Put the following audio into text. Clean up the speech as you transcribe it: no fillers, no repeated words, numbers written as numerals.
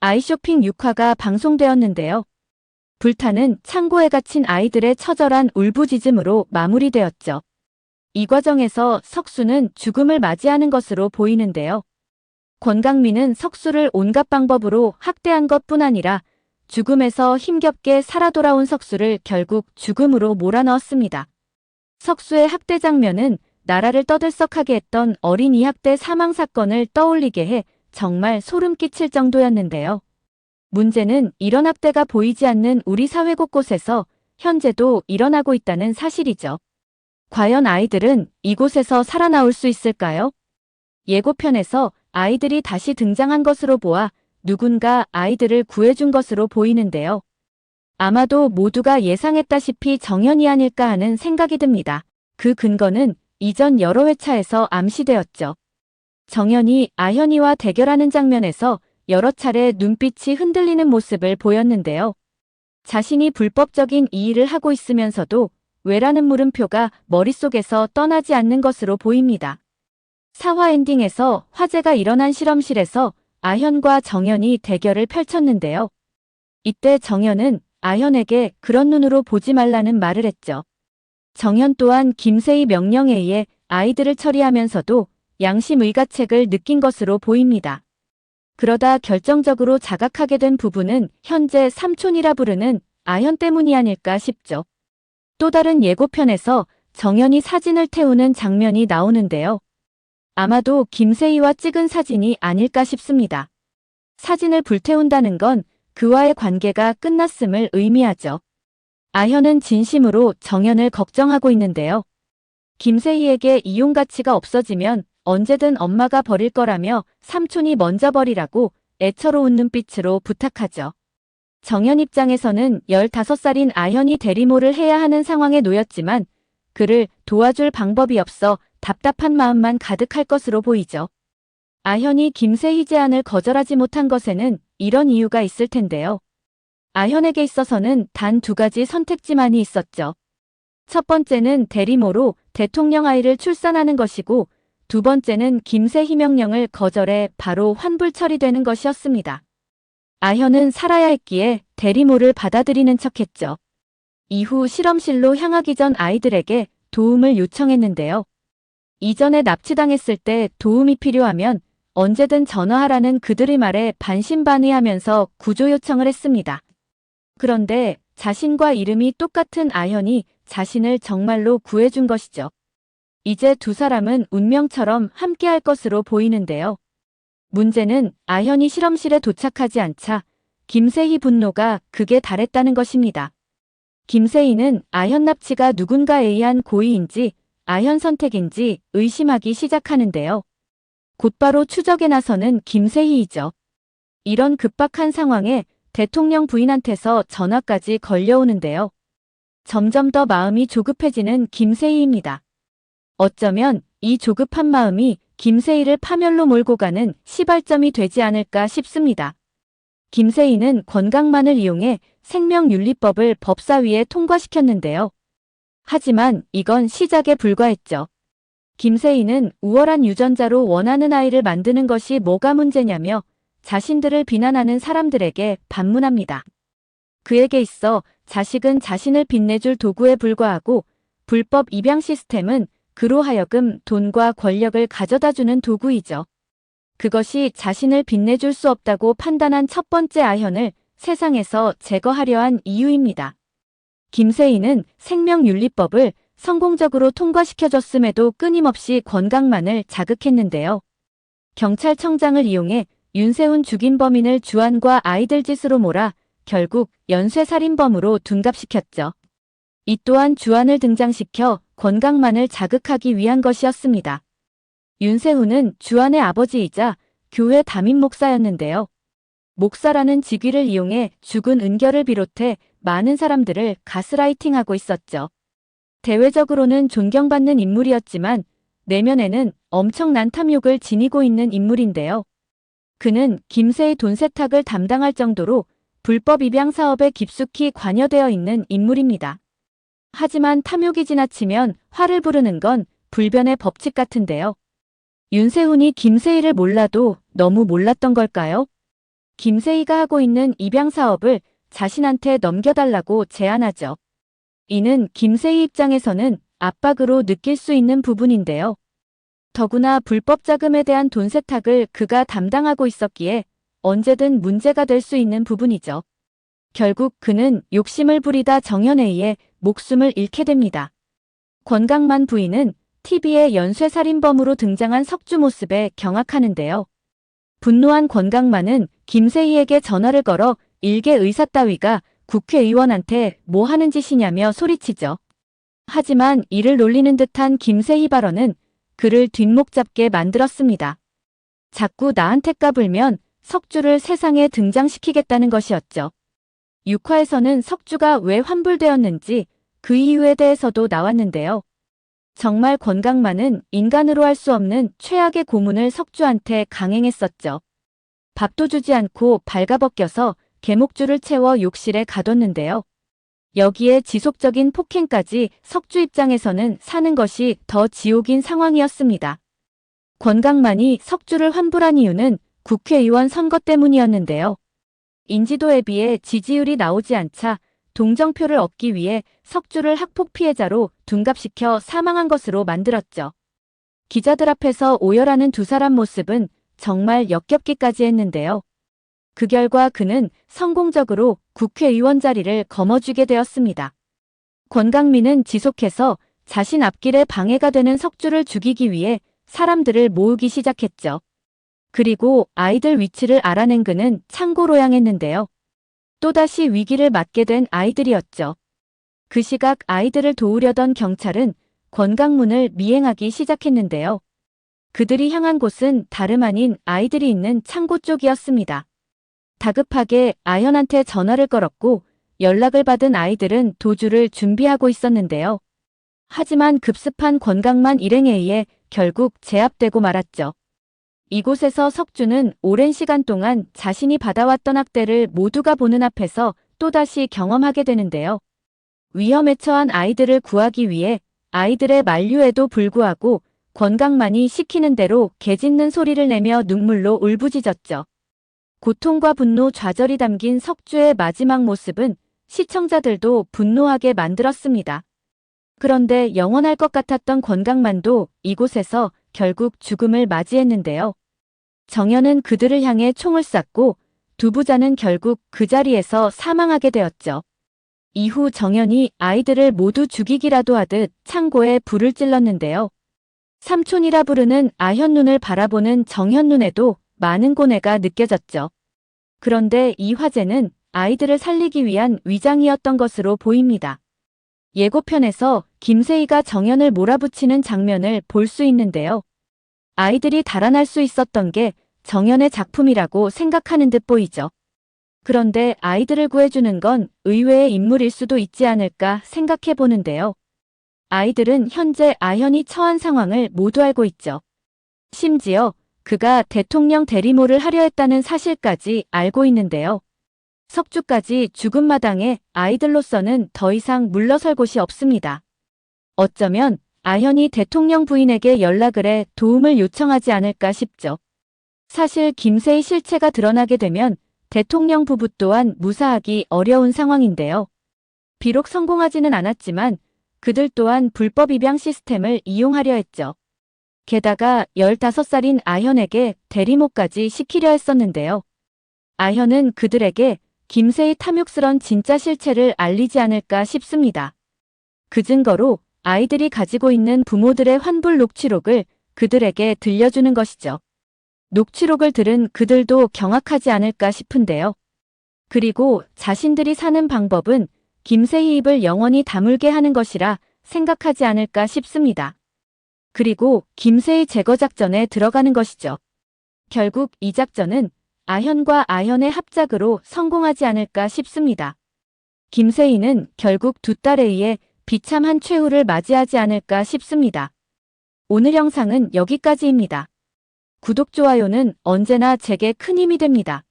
아이쇼핑 6화가 방송되었는데요. 불타는 창고에 갇힌 아이들의 처절한 울부짖음으로 마무리되었죠. 이 과정에서 석수는 죽음을 맞이하는 것으로 보이는데요. 권강민은 석수를 온갖 방법으로 학대한 것뿐 아니라 죽음에서 힘겹게 살아 돌아온 석수를 결국 죽음으로 몰아넣었습니다. 석수의 학대 장면은 나라를 떠들썩하게 했던 어린이 학대 사망 사건을 떠올리게 해 정말 소름 끼칠 정도였는데요. 문제는 이런 학대가 보이지 않는 우리 사회 곳곳에서 현재도 일어나고 있다는 사실이죠. 과연 아이들은 이곳에서 살아나올 수 있을까요? 예고편에서 아이들이 다시 등장한 것으로 보아 누군가 아이들을 구해준 것으로 보이는데요. 아마도 모두가 예상했다시피 정연이 아닐까 하는 생각이 듭니다. 그 근거는 이전 여러 회차에서 암시되었죠. 정연이 아현이와 대결하는 장면에서 여러 차례 눈빛이 흔들리는 모습을 보였는데요. 자신이 불법적인 이 일을 하고 있으면서도 왜라는 물음표가 머릿속에서 떠나지 않는 것으로 보입니다. 4화 엔딩에서 화재가 일어난 실험실에서 아현과 정연이 대결을 펼쳤는데요. 이때 정연은 아현에게 그런 눈으로 보지 말라는 말을 했죠. 정연 또한 김세희 명령에 의해 아이들을 처리하면서도 양심 의가책을 느낀 것으로 보입니다. 그러다 결정적으로 자각하게 된 부분은 현재 삼촌이라 부르는 아현 때문이 아닐까 싶죠. 또 다른 예고편에서 정연이 사진을 태우는 장면이 나오는데요. 아마도 김세희와 찍은 사진이 아닐까 싶습니다. 사진을 불태운다는 건 그와의 관계가 끝났음을 의미하죠. 아현은 진심으로 정연을 걱정하고 있는데요. 김세희에게 이용 가치가 없어지면 언제든 엄마가 버릴 거라며 삼촌이 먼저 버리라고 애처로운 눈빛으로 부탁하죠. 정연 입장에서는 15살인 아현이 대리모를 해야 하는 상황에 놓였지만 그를 도와줄 방법이 없어 답답한 마음만 가득할 것으로 보이죠. 아현이 김세희 제안을 거절하지 못한 것에는 이런 이유가 있을 텐데요. 아현에게 있어서는 단 2가지 선택지만이 있었죠. 첫 번째는 대리모로 대통령 아이를 출산하는 것이고 두 번째는 김세희 명령을 거절해 바로 환불 처리되는 것이었습니다. 아현은 살아야 했기에 대리모를 받아들이는 척했죠. 이후 실험실로 향하기 전 아이들에게 도움을 요청했는데요. 이전에 납치당했을 때 도움이 필요하면 언제든 전화하라는 그들의 말에 반신반의하면서 구조 요청을 했습니다. 그런데 자신과 이름이 똑같은 아현이 자신을 정말로 구해준 것이죠. 이제 두 사람은 운명처럼 함께할 것으로 보이는데요. 문제는 아현이 실험실에 도착하지 않자 김세희 분노가 극에 달했다는 것입니다. 김세희는 아현 납치가 누군가에 의한 고의인지 아현 선택인지 의심하기 시작하는데요. 곧바로 추적에 나서는 김세희이죠. 이런 급박한 상황에 대통령 부인한테서 전화까지 걸려오는데요. 점점 더 마음이 조급해지는 김세희입니다. 어쩌면 이 조급한 마음이 김세희를 파멸로 몰고 가는 시발점이 되지 않을까 싶습니다. 김세희는 권강만을 이용해 생명윤리법을 법사위에 통과시켰는데요. 하지만 이건 시작에 불과했죠. 김세희는 우월한 유전자로 원하는 아이를 만드는 것이 뭐가 문제냐며 자신들을 비난하는 사람들에게 반문합니다. 그에게 있어 자식은 자신을 빛내줄 도구에 불과하고 불법 입양 시스템은 그로 하여금 돈과 권력을 가져다주는 도구이죠. 그것이 자신을 빛내줄 수 없다고 판단한 첫 번째 아현을 세상에서 제거하려 한 이유입니다. 김세희는 생명윤리법을 성공적으로 통과시켜줬음에도 끊임없이 권강만을 자극했는데요. 경찰청장을 이용해 윤세훈 죽인 범인을 주안과 아이들 짓으로 몰아 결국 연쇄살인범으로 둔갑시켰죠. 이 또한 주안을 등장시켜 권강만을 자극하기 위한 것이었습니다. 윤세훈은 주안의 아버지이자 교회 담임 목사였는데요. 목사라는 직위를 이용해 죽은 은결을 비롯해 많은 사람들을 가스라이팅하고 있었죠. 대외적으로는 존경받는 인물이었지만 내면에는 엄청난 탐욕을 지니고 있는 인물인데요. 그는 김세희 돈 세탁을 담당할 정도로 불법 입양 사업에 깊숙이 관여되어 있는 인물입니다. 하지만 탐욕이 지나치면 화를 부르는 건 불변의 법칙 같은데요. 윤세훈이 김세희를 몰라도 너무 몰랐던 걸까요? 김세희가 하고 있는 입양 사업을 자신한테 넘겨달라고 제안하죠. 이는 김세희 입장에서는 압박으로 느낄 수 있는 부분인데요. 더구나 불법 자금에 대한 돈 세탁을 그가 담당하고 있었기에 언제든 문제가 될 수 있는 부분이죠. 결국 그는 욕심을 부리다 정연에 의해 목숨을 잃게 됩니다. 권강만 부인은 TV에 연쇄살인범으로 등장한 석주 모습에 경악하는데요. 분노한 권강만은 김세희에게 전화를 걸어 일개 의사 따위가 국회의원한테 뭐 하는 짓이냐며 소리치죠. 하지만 이를 놀리는 듯한 김세희 발언은 그를 뒷목 잡게 만들었습니다. 자꾸 나한테 까불면 석주를 세상에 등장시키겠다는 것이었죠. 6화에서는 석주가 왜 환불되었는지 그 이유에 대해서도 나왔는데요. 정말 권강만은 인간으로 할 수 없는 최악의 고문을 석주한테 강행했었죠. 밥도 주지 않고 발가벗겨서 개목줄을 채워 욕실에 가뒀는데요. 여기에 지속적인 폭행까지 석주 입장에서는 사는 것이 더 지옥인 상황이었습니다. 권강만이 석주를 환불한 이유는 국회의원 선거 때문이었는데요. 인지도에 비해 지지율이 나오지 않자 동정표를 얻기 위해 석주를 학폭 피해자로 둔갑시켜 사망한 것으로 만들었죠. 기자들 앞에서 오열하는 두 사람 모습은 정말 역겹기까지 했는데요. 그 결과 그는 성공적으로 국회의원 자리를 거머쥐게 되었습니다. 권강민은 지속해서 자신 앞길에 방해가 되는 석주를 죽이기 위해 사람들을 모으기 시작했죠. 그리고 아이들 위치를 알아낸 그는 창고로 향했는데요. 또다시 위기를 맞게 된 아이들이었죠. 그 시각 아이들을 도우려던 경찰은 권강문을 미행하기 시작했는데요. 그들이 향한 곳은 다름 아닌 아이들이 있는 창고 쪽이었습니다. 다급하게 아현한테 전화를 걸었고 연락을 받은 아이들은 도주를 준비하고 있었는데요. 하지만 급습한 권강만 일행에 의해 결국 제압되고 말았죠. 이곳에서 석주는 오랜 시간 동안 자신이 받아왔던 학대를 모두가 보는 앞에서 또다시 경험하게 되는데요. 위험에 처한 아이들을 구하기 위해 아이들의 만류에도 불구하고 권강만이 시키는 대로 개 짖는 소리를 내며 눈물로 울부짖었죠. 고통과 분노 좌절이 담긴 석주의 마지막 모습은 시청자들도 분노하게 만들었습니다. 그런데 영원할 것 같았던 권강만도 이곳에서 결국 죽음을 맞이했는데요. 정연은 그들을 향해 총을 쐈고 두 부자는 결국 그 자리에서 사망하게 되었죠. 이후 정연이 아이들을 모두 죽이기라도 하듯 창고에 불을 찔렀는데요. 삼촌이라 부르는 아현 눈을 바라보는 정현 눈에도 많은 고뇌가 느껴졌죠. 그런데 이 화재는 아이들을 살리기 위한 위장이었던 것으로 보입니다. 예고편에서 김세희가 정연을 몰아붙이는 장면을 볼 수 있는데요. 아이들이 달아날 수 있었던 게 정연의 작품이라고 생각하는 듯 보이죠. 그런데 아이들을 구해주는 건 의외의 인물일 수도 있지 않을까 생각해 보는데요. 아이들은 현재 아현이 처한 상황을 모두 알고 있죠. 심지어 그가 대통령 대리모를 하려 했다는 사실까지 알고 있는데요. 석주까지 죽은 마당에 아이들로서는 더 이상 물러설 곳이 없습니다. 어쩌면 아현이 대통령 부인에게 연락을 해 도움을 요청하지 않을까 싶죠. 사실 김세희 실체가 드러나게 되면 대통령 부부 또한 무사하기 어려운 상황인데요. 비록 성공하지는 않았지만 그들 또한 불법 입양 시스템을 이용하려 했죠. 게다가 15살인 아현에게 대리모까지 시키려 했었는데요. 아현은 그들에게 김세희 탐욕스런 진짜 실체를 알리지 않을까 싶습니다. 그 증거로 아이들이 가지고 있는 부모들의 환불 녹취록을 그들에게 들려주는 것이죠. 녹취록을 들은 그들도 경악하지 않을까 싶은데요. 그리고 자신들이 사는 방법은 김세희 입을 영원히 다물게 하는 것이라 생각하지 않을까 싶습니다. 그리고 김세희 제거 작전에 들어가는 것이죠. 결국 이 작전은 아현과 아현의 합작으로 성공하지 않을까 싶습니다. 김세희는 결국 두 딸에 의해 비참한 최후를 맞이하지 않을까 싶습니다. 오늘 영상은 여기까지입니다. 구독, 좋아요는 언제나 제게 큰 힘이 됩니다.